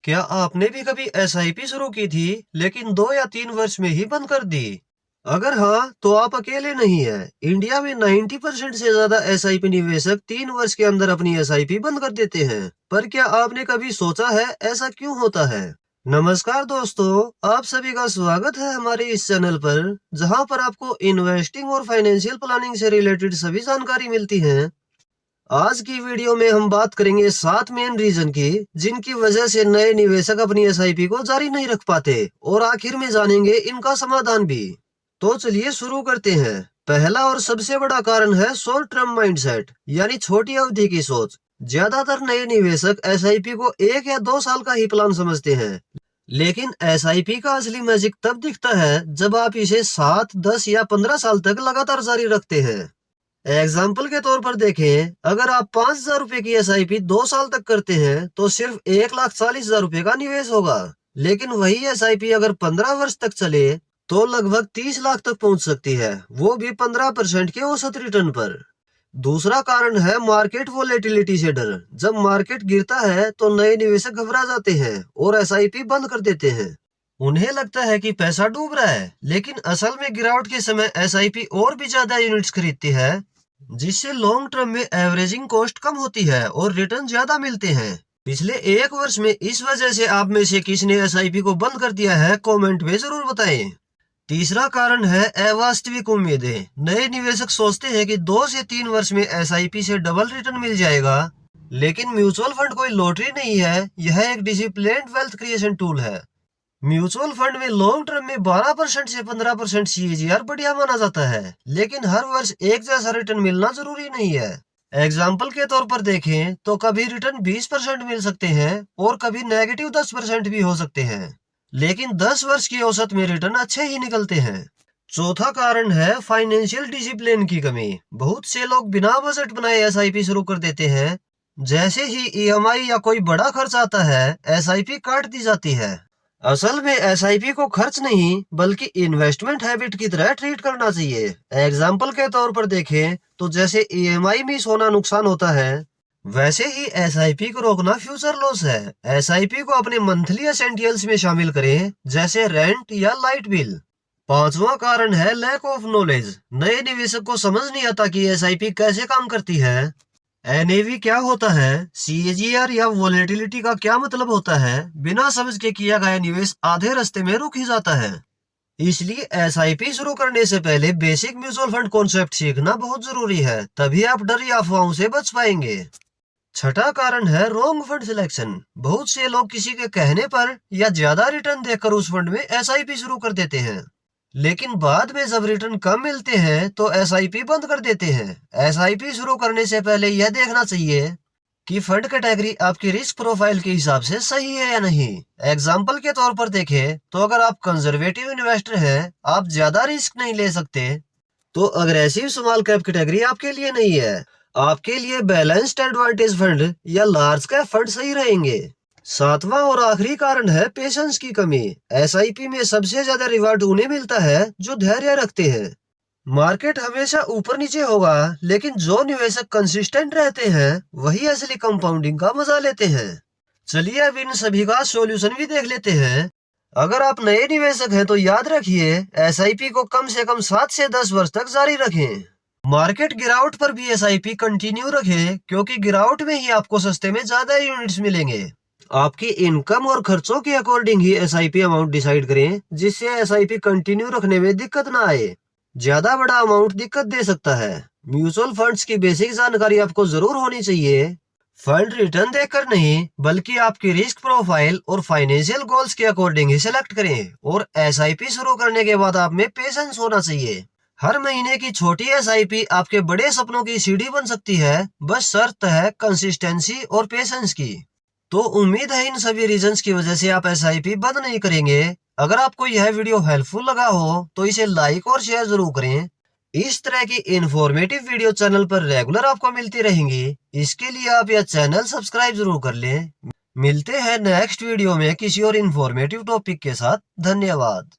क्या आपने भी कभी एसआईपी शुरू की थी लेकिन 2 या 3 वर्ष में ही बंद कर दी? अगर हाँ, तो आप अकेले नहीं हैं। इंडिया में 90% से ज्यादा एसआईपी निवेशक 3 वर्ष के अंदर अपनी एसआईपी बंद कर देते हैं। पर क्या आपने कभी सोचा है ऐसा क्यों होता है? नमस्कार दोस्तों, आप सभी का स्वागत है हमारे इस चैनल पर, जहां पर आपको इन्वेस्टिंग और फाइनेंशियल प्लानिंग से रिलेटेड सभी जानकारी मिलती है। आज की वीडियो में हम बात करेंगे 7 मेन रीजन की, जिनकी वजह से नए निवेशक अपनी एसआईपी को जारी नहीं रख पाते, और आखिर में जानेंगे इनका समाधान भी। तो चलिए शुरू करते हैं। पहला और सबसे बड़ा कारण है शॉर्ट टर्म माइंडसेट, यानी छोटी अवधि की सोच। ज्यादातर नए निवेशक एसआईपी को 1 या 2 साल का ही प्लान समझते हैं, लेकिन एसआईपी का असली मैजिक तब दिखता है जब आप इसे 7, 10 या 15 साल तक लगातार जारी रखते हैं। एग्जाम्पल के तौर पर देखें, अगर आप 5,000 रुपए की एसआईपी 2 साल तक करते हैं तो सिर्फ 1,40,000 रुपए का निवेश होगा। लेकिन वही एसआईपी अगर 15 वर्ष तक चले तो लगभग 30 लाख तक पहुंच सकती है, वो भी 15% के औसत रिटर्न पर। दूसरा कारण है मार्केट वोलेटिलिटी से डर। जब मार्केट गिरता है तो नए निवेशक घबरा जाते हैं और एसआईपी बंद कर देते हैं। उन्हें लगता है कि पैसा डूब रहा है, लेकिन असल में गिरावट के समय एसआईपी और भी ज्यादा यूनिट्स खरीदती है, जिससे लॉन्ग टर्म में एवरेजिंग कॉस्ट कम होती है और रिटर्न ज्यादा मिलते हैं। पिछले 1 वर्ष में इस वजह से आप में से किसने एसआईपी को बंद कर दिया है, कमेंट में जरूर बताएं। तीसरा कारण है अवास्तविक उम्मीदें। नए निवेशक सोचते हैं कि 2 से 3 वर्ष में एसआईपी से डबल रिटर्न मिल जाएगा, लेकिन म्यूचुअल फंड कोई लॉटरी नहीं है, यह एक डिसिप्लिन्ड वेल्थ क्रिएशन टूल है। म्यूचुअल फंड में लॉन्ग टर्म में 12% से 15% सीएजीआर बढ़िया माना जाता है, लेकिन हर वर्ष एक जैसा रिटर्न मिलना जरूरी नहीं है। एग्जाम्पल के तौर पर देखें तो कभी रिटर्न 20% मिल सकते हैं और कभी नेगेटिव 10% भी हो सकते हैं, लेकिन 10 वर्ष की औसत में रिटर्न अच्छे ही निकलते हैं। चौथा कारण है फाइनेंशियल डिसिप्लिन की कमी। बहुत से लोग बिना बजट बनाए एसआईपी शुरू कर देते हैं। जैसे ही ईएमआई या कोई बड़ा खर्च आता है, एसआईपी काट दी जाती है। असल में एसआईपी को खर्च नहीं बल्कि इन्वेस्टमेंट हैबिट की तरह ट्रीट करना चाहिए। एग्जाम्पल के तौर पर देखें तो जैसे ईएमआई में सोना नुकसान होता है, वैसे ही एसआईपी को रोकना फ्यूचर लॉस है। एसआईपी को अपने मंथली एसेंशियल्स में शामिल करें, जैसे रेंट या लाइट बिल। पांचवा कारण है लैक ऑफ नॉलेज। नए निवेशक को समझ नहीं आता कि एसआईपी कैसे काम करती है, एनएवी क्या होता है, सीएजीआर या वोलेटिलिटी का क्या मतलब होता है। बिना समझ के किया गया निवेश आधे रास्ते में रुक ही जाता है। इसलिए एसआईपी शुरू करने से पहले बेसिक म्यूचुअल फंड कॉन्सेप्ट सीखना बहुत जरूरी है, तभी आप डर या अफवाहों से बच पाएंगे। छठा कारण है रॉन्ग फंड सिलेक्शन। बहुत से लोग किसी के कहने पर या ज्यादा रिटर्न देखकर उस फंड में एसआईपी शुरू कर देते हैं, लेकिन बाद में जब रिटर्न कम मिलते हैं तो एसआईपी बंद कर देते हैं। एसआईपी शुरू करने से पहले यह देखना चाहिए कि फंड कैटेगरी आपकी रिस्क प्रोफाइल के हिसाब से सही है या नहीं। एग्जाम्पल के तौर पर देखें तो अगर आप कंजर्वेटिव इन्वेस्टर हैं, आप ज्यादा रिस्क नहीं ले सकते, तो अग्रेसिव स्मॉल कैप कैटेगरी आपके लिए नहीं है। आपके लिए बैलेंस्ड एडवांटेज फंड या लार्ज कैप फंड सही रहेंगे। सातवां और आखिरी कारण है पेशेंस की कमी। एसआईपी में सबसे ज्यादा रिवार्ड उन्हें मिलता है जो धैर्य रखते हैं। मार्केट हमेशा ऊपर नीचे होगा, लेकिन जो निवेशक कंसिस्टेंट रहते हैं वही असली कंपाउंडिंग का मजा लेते हैं। चलिए अब इन सभी का सॉल्यूशन भी देख लेते हैं। अगर आप नए निवेशक हैं तो याद रखिए, एसआईपी को कम से कम 7 से 10 वर्ष तक जारी रखें। मार्केट गिरावट पर भी एसआईपी कंटिन्यू रखें, क्योंकि गिरावट में ही आपको सस्ते में ज्यादा यूनिट्स मिलेंगे। आपकी इनकम और खर्चों के अकॉर्डिंग ही एसआईपी अमाउंट डिसाइड करें, जिससे एसआईपी कंटिन्यू रखने में दिक्कत ना आए। ज्यादा बड़ा अमाउंट दिक्कत दे सकता है। म्यूचुअल फंड्स की बेसिक जानकारी आपको जरूर होनी चाहिए। फंड रिटर्न देखकर नहीं, बल्कि आपकी रिस्क प्रोफाइल और फाइनेंशियल गोल्स के अकॉर्डिंग ही सिलेक्ट करें। और एसआईपी शुरू करने के बाद आप में पेशेंस होना चाहिए। हर महीने की छोटी एसआईपी आपके बड़े सपनों की सीढ़ी बन सकती है, बस शर्त है कंसिस्टेंसी और पेशेंस की। तो उम्मीद है इन सभी रीजंस की वजह से आप एसआईपी बंद नहीं करेंगे। अगर आपको यह वीडियो हेल्पफुल लगा हो तो इसे लाइक और शेयर जरूर करें। इस तरह की इंफॉर्मेटिव वीडियो चैनल पर रेगुलर आपको मिलती रहेंगी। इसके लिए आप यह चैनल सब्सक्राइब जरूर कर लें। मिलते हैं नेक्स्ट वीडियो में किसी और इंफॉर्मेटिव टॉपिक के साथ। धन्यवाद।